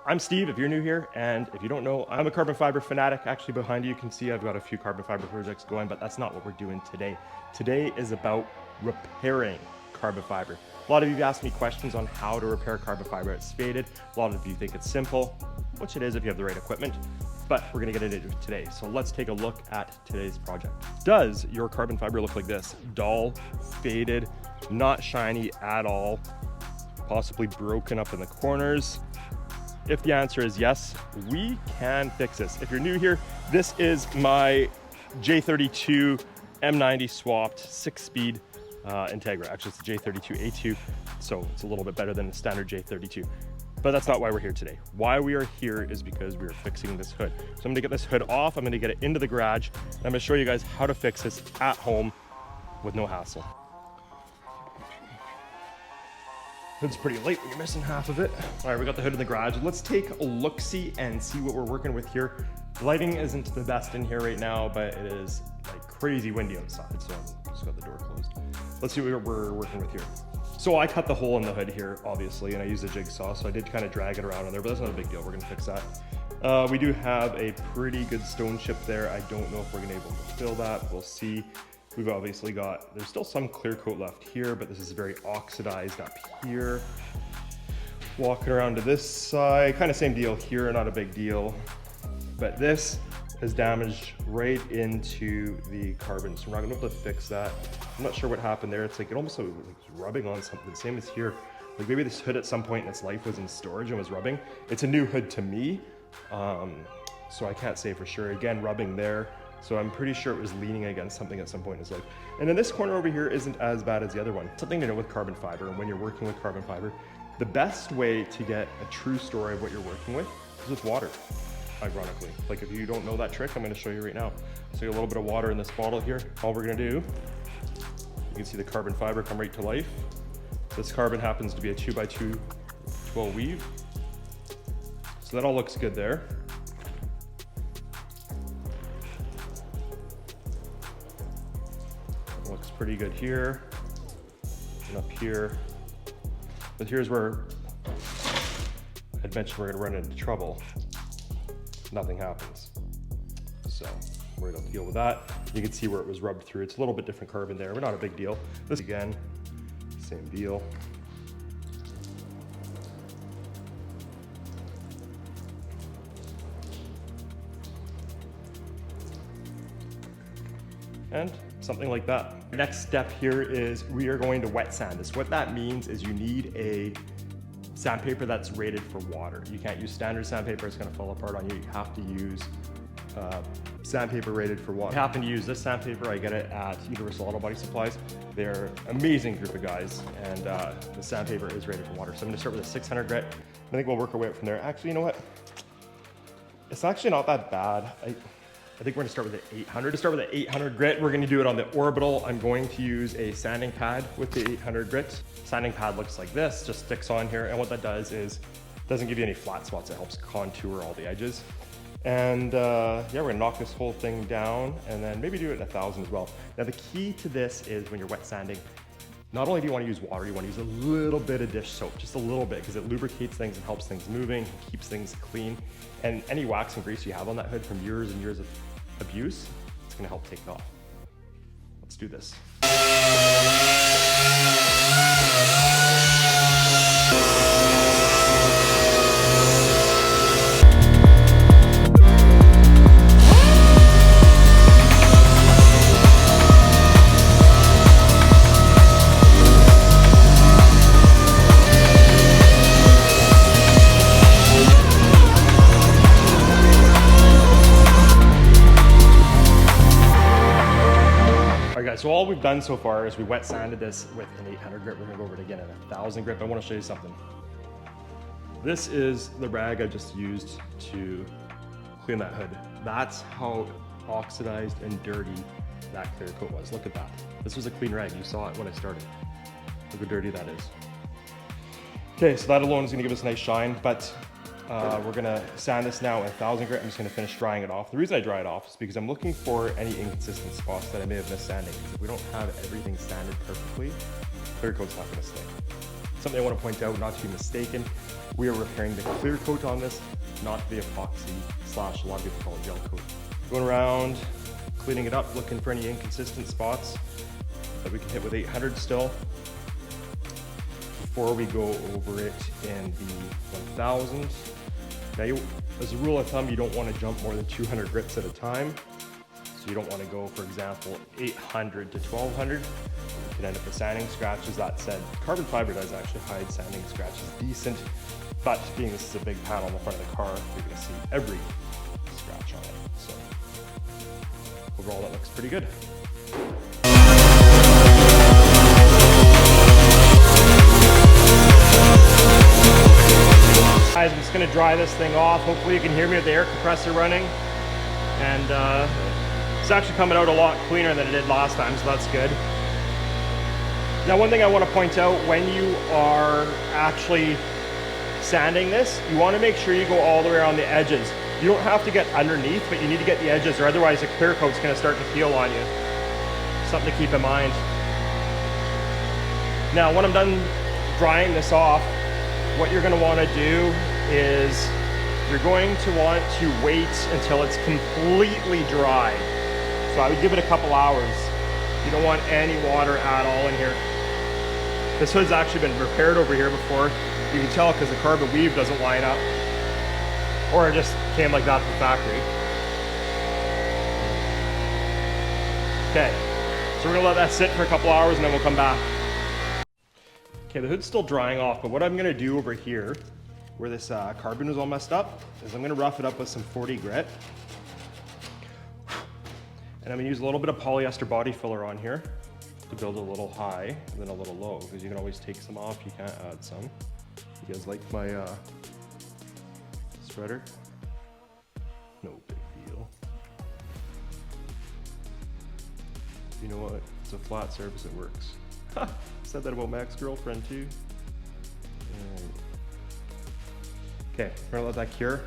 I'm Steve, if you're new here, and if you don't know, I'm a carbon fiber fanatic. Actually, behind you can see I've got a few carbon fiber projects going, but that's not what we're doing today. Today is about repairing carbon fiber. A lot of you have asked me questions on how to repair carbon fiber. It's faded. A lot of you think it's simple, which it is if you have the right equipment, but we're gonna get into it today. So let's take a look at today's project. Does your carbon fiber look like this? Dull, faded, not shiny at all, possibly broken up in the corners? If the answer is yes, we can fix this. If you're new here, this is my J32 M90 swapped 6-speed Integra. Actually, it's the J32A2, so it's a little bit better than the standard J32. But that's not why we're here today. Why we are here is because we are fixing this hood. So I'm gonna get this hood off, I'm gonna get it into the garage, and I'm gonna show you guys how to fix this at home with no hassle. Hood's pretty light when you're missing half of it. All right, we got the hood in the garage. Let's take a look-see and see what we're working with here. The lighting isn't the best in here right now, but it is like crazy windy outside, so I just got the door closed. Let's see what we're working with here. So I cut the hole in the hood here, obviously, and I used a jigsaw, so I did kind of drag it around on there, but that's not a big deal. We're gonna fix that. We do have a pretty good stone chip there. I don't know if we're gonna be able to fill that. We'll see. We've obviously got, there's still some clear coat left here, but this is very oxidized up here. Walking around to this side, kind of same deal here, not a big deal. But this has damaged right into the carbon, so we're not gonna be able to fix that. I'm not sure what happened there. It's like, it almost like was rubbing on something, same as here. Like maybe this hood at some point in its life was in storage and was rubbing. It's a new hood to me, so I can't say for sure. Again, rubbing there. So I'm pretty sure it was leaning against something at some point in its life. And then this corner over here isn't as bad as the other one. Something to know with carbon fiber, and when you're working with carbon fiber, the best way to get a true story of what you're working with is with water, ironically. Like if you don't know that trick, I'm gonna show you right now. So you got a little bit of water in this bottle here. All we're gonna do, you can see the carbon fiber come right to life. This carbon happens to be a 2x2 12 weave. So that all looks good there. Looks pretty good here and up here. But here's where I'd mentioned we're gonna run into trouble. Nothing happens. So we're gonna deal with that. You can see where it was rubbed through. It's a little bit different carbon there, but not a big deal. This again, same deal. And something like that. Next step here is we are going to wet sand this. What that means is you need a sandpaper that's rated for water. You can't use standard sandpaper, it's gonna fall apart on you. You have to use sandpaper rated for water. I happen to use this sandpaper. I get it at Universal Auto Body Supplies. They're an amazing group of guys, and the sandpaper is rated for water. So I'm gonna start with a 600 grit. I think we'll work our way up from there. Actually, you know what? It's actually not that bad. I think we're gonna start with the 800. To start with the 800 grit, we're gonna do it on the orbital. I'm going to use a sanding pad with the 800 grit. Sanding pad looks like this, just sticks on here. And what that does is, doesn't give you any flat spots. It helps contour all the edges. And yeah, we're gonna knock this whole thing down and then maybe do it in 1,000 as well. Now the key to this is when you're wet sanding, not only do you wanna use water, you wanna use a little bit of dish soap, just a little bit, because it lubricates things and helps things moving, keeps things clean. And any wax and grease you have on that hood from years and years of abuse, it's gonna help take it off. Let's do this. So all we've done so far is we wet sanded this with an 800 grit. We're gonna go over it again at 1,000 grit, but I wanna show you something. This is the rag I just used to clean that hood. That's how oxidized and dirty that clear coat was. Look at that. This was a clean rag. You saw it when I started. Look how dirty that is. Okay, so that alone is gonna give us a nice shine, but we're gonna sand this now at 1,000 grit. I'm just gonna finish drying it off. The reason I dry it off is because I'm looking for any inconsistent spots that I may have missed sanding. If we don't have everything sanded perfectly, clear coat's not gonna stay. something I want to point out, not to be mistaken. We are repairing the clear coat on this, not the epoxy slash, a lot of people call it gel coat. Going around, cleaning it up, looking for any inconsistent spots that we can hit with 800 still before we go over it in the 1000. Now, as a rule of thumb, you don't want to jump more than 200 grits at a time. So you don't want to go, for example, 800 to 1200. You can end up with sanding scratches. That said, carbon fiber does actually hide sanding scratches decent, but being this is a big panel in the front of the car, you're going to see every scratch on it. So overall, that looks pretty good. Guys, I'm just going to dry this thing off. Hopefully you can hear me with the air compressor running. And it's actually coming out a lot cleaner than it did last time, so that's good. Now, one thing I want to point out, when you are actually sanding this, you want to make sure you go all the way around the edges. You don't have to get underneath, but you need to get the edges, or otherwise the clear coat's going to start to peel on you. Something to keep in mind. Now, when I'm done drying this off, what you're going to want to do is you're going to want to wait until it's completely dry. So I would give it a couple hours. You don't want any water at all in here. This hood's actually been repaired over here before. You can tell because the carbon weave doesn't line up, or it just came like that from the factory. Okay, so we're gonna let that sit for a couple hours and then we'll come back. Okay, the hood's still drying off, but what I'm gonna do over here, where this carbon was all messed up, is I'm gonna rough it up with some 40 grit. And I'm gonna use a little bit of polyester body filler on here to build a little high and then a little low, because you can always take some off, you can't add some. You guys like my spreader? No big deal. You know what? It's a flat surface, it works. Ha! Said that about my ex-girlfriend too. Okay, we're gonna let that cure,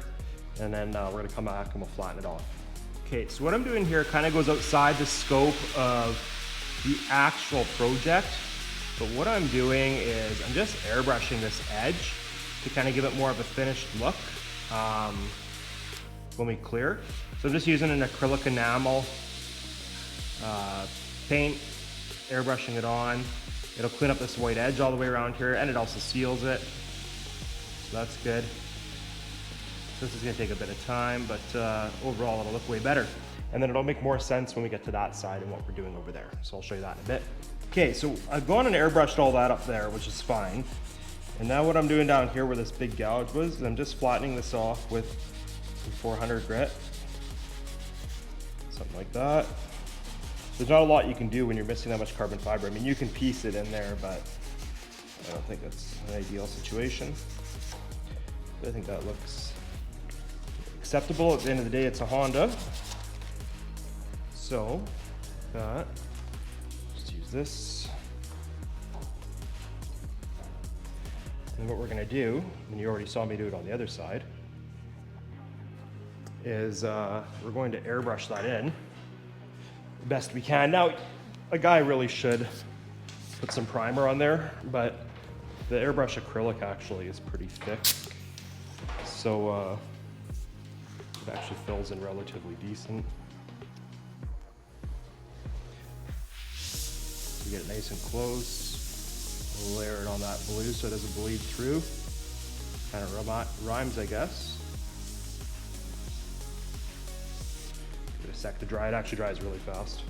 and then we're gonna come back and we'll flatten it off. Okay, so what I'm doing here kind of goes outside the scope of the actual project, but what I'm doing is I'm just airbrushing this edge to kind of give it more of a finished look when we clear. So I'm just using an acrylic enamel paint, airbrushing it on. It'll clean up this white edge all the way around here, and it also seals it, so that's good. This is gonna take a bit of time, but overall it'll look way better. And then it'll make more sense when we get to that side and what we're doing over there. So I'll show you that in a bit. Okay, so I've gone and airbrushed all that up there, which is fine. And now what I'm doing down here where this big gouge was, is I'm just flattening this off with some 400 grit. Something like that. There's not a lot you can do when you're missing that much carbon fiber. I mean, you can piece it in there, but I don't think that's an ideal situation. But I think that looks acceptable. At the end of the day, it's a Honda. So, just use this. And what we're gonna do, and you already saw me do it on the other side, is we're going to airbrush that in the best we can. Now, a guy really should put some primer on there, but the airbrush acrylic actually is pretty thick. So it actually fills in relatively decent. You get it nice and close, layer it on that blue so it doesn't bleed through. Kind of rhymes, I guess. Give it a sec to dry. It actually dries really fast.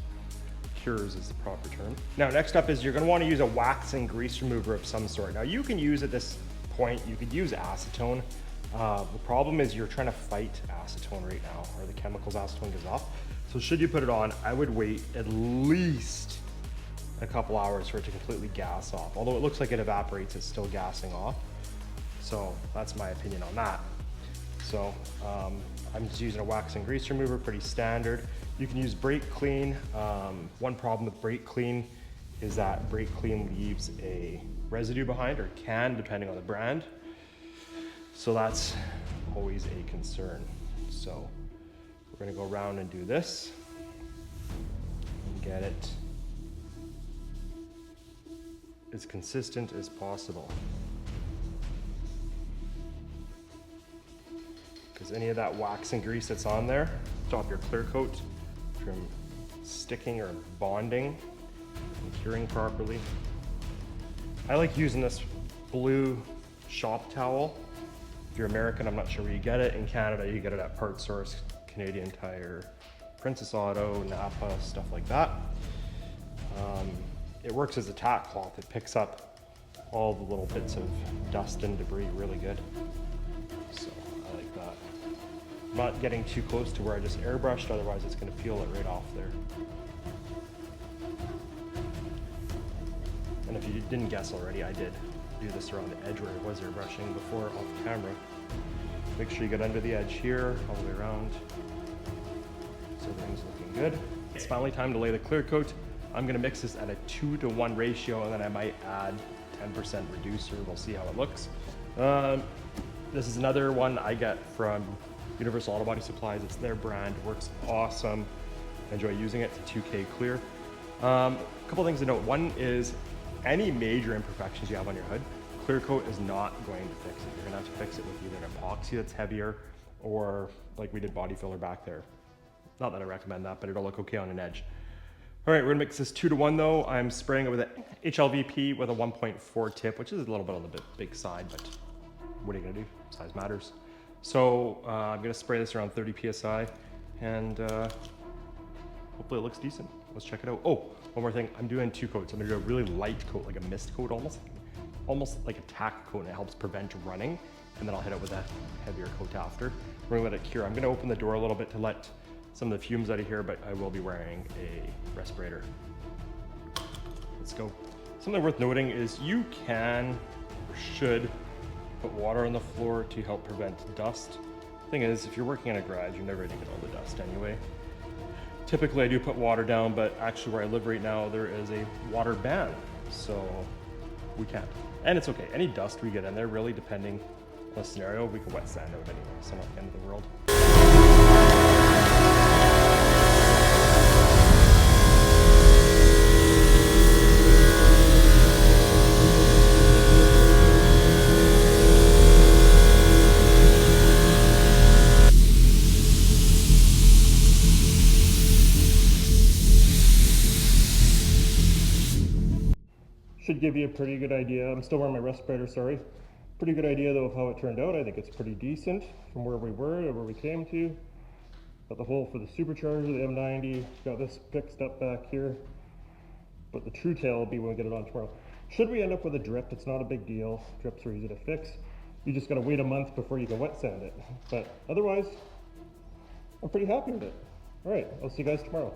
Cures is the proper term. Now, next up is you're going to want to use a wax and grease remover of some sort. Now, you can use at this point, you could use acetone. The problem is you're trying to fight acetone right now, or the chemicals acetone gives off. So should you put it on, I would wait at least a couple hours for it to completely gas off. Although it looks like it evaporates, it's still gassing off. So that's my opinion on that. So I'm just using a wax and grease remover, pretty standard. You can use brake clean. One problem with brake clean is that brake clean leaves a residue behind, or can, depending on the brand. So that's always a concern. So we're gonna go around and do this and get it as consistent as possible. Because any of that wax and grease that's on there, stop your clear coat from sticking or bonding and curing properly. I like using this blue shop towel. If you're American, I'm not sure where you get it. In Canada, you get it at Part Source, Canadian Tire, Princess Auto, Napa, stuff like that. It works as a tack cloth. It picks up all the little bits of dust and debris really good. So I like that. I'm not getting too close to where I just airbrushed, otherwise it's going to peel it right off there. And if you didn't guess already, I did do this around the edge where I was airbrushing before off camera. Make sure you get under the edge here, all the way around. So everything's looking good. It's finally time to lay the clear coat. I'm gonna mix this at a 2-to-1 ratio, and then I might add 10% reducer. We'll see how it looks. This is another one I get from Universal Auto Body Supplies. It's their brand, works awesome. I enjoy using it. It's a 2K clear. A couple things to note. One is any major imperfections you have on your hood, clear coat is not going to fix it. You're gonna have to fix it with either an epoxy that's heavier, or like we did body filler back there. Not that I recommend that, but it'll look okay on an edge. All right, we're gonna mix this 2-to-1 though. I'm spraying it with an HLVP with a 1.4 tip, which is a little bit on the big side, but what are you gonna do? Size matters. So I'm gonna spray this around 30 PSI, and hopefully it looks decent. Let's check it out. Oh, one more thing, I'm doing 2 coats. I'm gonna do a really light coat, like a mist coat almost like a tack coat, and it helps prevent running. And then I'll hit it with a heavier coat after. We're gonna let it cure. I'm gonna open the door a little bit to let some of the fumes out of here, but I will be wearing a respirator. Let's go. Something worth noting is you can or should put water on the floor to help prevent dust. Thing is, if you're working in a garage, you're never gonna get all the dust anyway. Typically I do put water down, but actually where I live right now, there is a water ban, so we can't. And it's okay, any dust we get in there, really depending on the scenario, we can wet sand out anyway, so not the end of the world. Should give you a pretty good idea. I'm still wearing my respirator, sorry. Pretty good idea though of how it turned out. I think it's pretty decent from where we were to where we came to. Got the hole for the supercharger, the M90. Got this fixed up back here. But the true tale will be when we get it on tomorrow. Should we end up with a drip, it's not a big deal. Drips are easy to fix. You just gotta wait a month before you can wet sand it. But otherwise, I'm pretty happy with it. All right, I'll see you guys tomorrow.